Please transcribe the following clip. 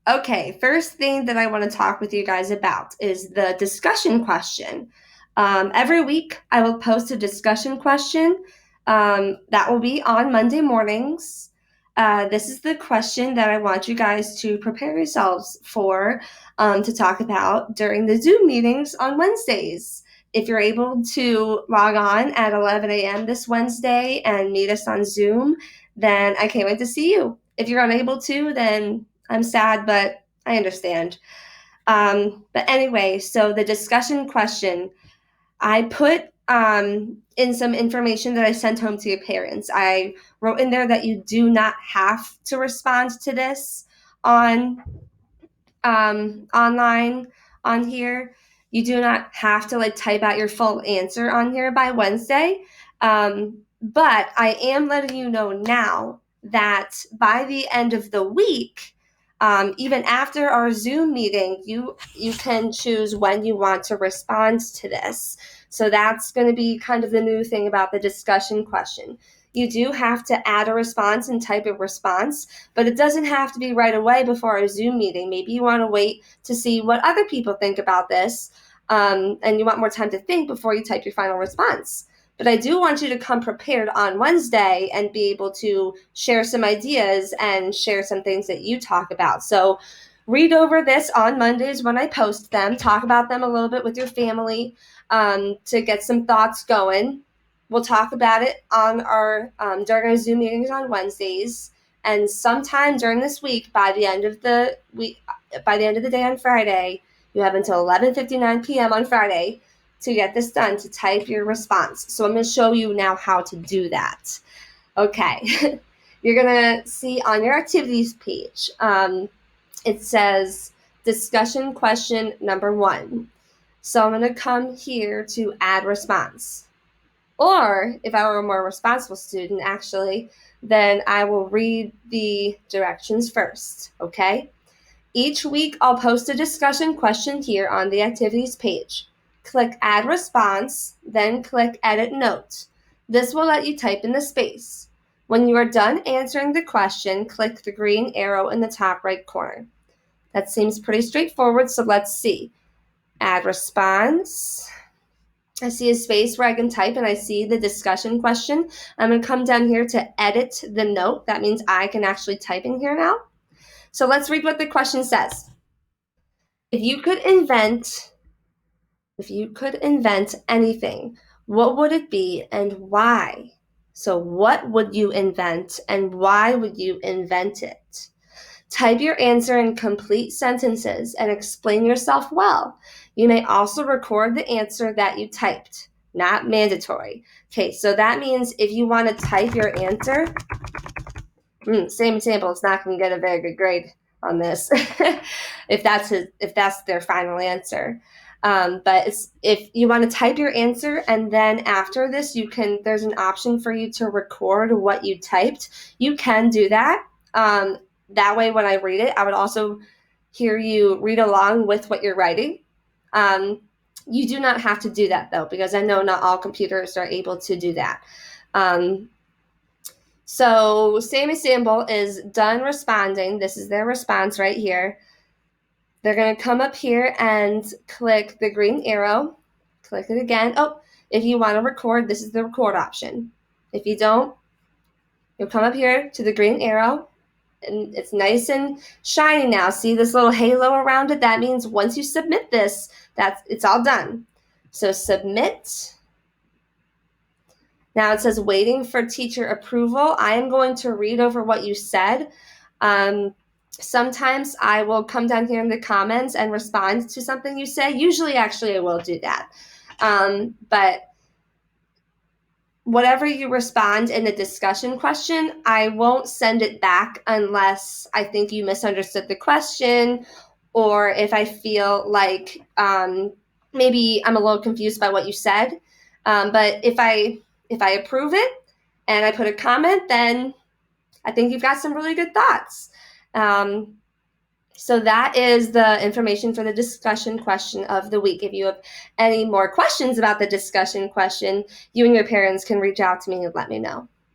Okay, first thing that I want to talk with you guys about is the discussion question. Every week, I will post a discussion question that will be on Monday mornings. This is the question that I want you guys to prepare yourselves for to talk about during the Zoom meetings on Wednesdays. If you're able to log on at 11 a.m. this Wednesday and meet us on Zoom, then I can't wait to see you. If you're unable to, then I'm sad, but I understand. But anyway, so the discussion question, I put in some information that I sent home to your parents. I wrote in there that you do not have to respond to this on online on here. You do not have to like type out your full answer on here by Wednesday. But I am letting you know now that by the end of the week, even after our Zoom meeting, you can choose when you want to respond to this. So that's going to be kind of the new thing about the discussion question. You do have to add a response and type a response, but it doesn't have to be right away before a Zoom meeting. Maybe you want to wait to see what other people think about this, and you want more time to think before you type your final response. But I do want you to come prepared on Wednesday and be able to share some ideas and share some things that you talk about. So read over this on Mondays when I post them, talk about them a little bit with your family to get some thoughts going. We'll talk about it on our during our Zoom meetings on Wednesdays, and sometime during this week, by the end of the day on Friday, you have until 11:59 p.m. on Friday to get this done, to type your response. So I'm going to show you now how to do that. Okay, you're going to see on your activities page, it says discussion question number 1. So I'm going to come here to add response. Or if I were a more responsible student, actually, then I will read the directions first, okay? Each week, I'll post a discussion question here on the activities page. Click Add Response, then click Edit Note. This will let you type in the space. When you are done answering the question, click the green arrow in the top right corner. That seems pretty straightforward, so let's see. Add Response. I see a space where I can type and I see the discussion question. I'm going to come down here to edit the note. That means I can actually type in here now. So let's read what the question says. If you could invent anything, what would it be and why? So what would you invent and why would you invent it? Type your answer in complete sentences and explain yourself well. You may also record the answer that you typed. Not mandatory. Okay, so that means if you want to type your answer, same example, it's not going to get a very good grade on this if that's their final answer. But if you want to type your answer and then after this, there's an option for you to record what you typed. You can do that. That way, when I read it, I would also hear you read along with what you're writing. You do not have to do that, though, because I know not all computers are able to do that. So same example is done responding. This is their response right here. They're going to come up here and click the green arrow. Click it again. Oh, if you want to record, this is the record option. If you don't, you'll come up here to the green arrow. And it's nice and shiny now. See this little halo around it? That means once you submit this, it's all done. So submit. Now it says waiting for teacher approval. I am going to read over what you said. Sometimes I will come down here in the comments and respond to something you say. Usually, actually, I will do that. But whatever you respond in the discussion question, I won't send it back unless I think you misunderstood the question or if I feel like maybe I'm a little confused by what you said. But if I approve it and I put a comment, then I think you've got some really good thoughts. So that is the information for the discussion question of the week. If you have any more questions about the discussion question, you and your parents can reach out to me and let me know.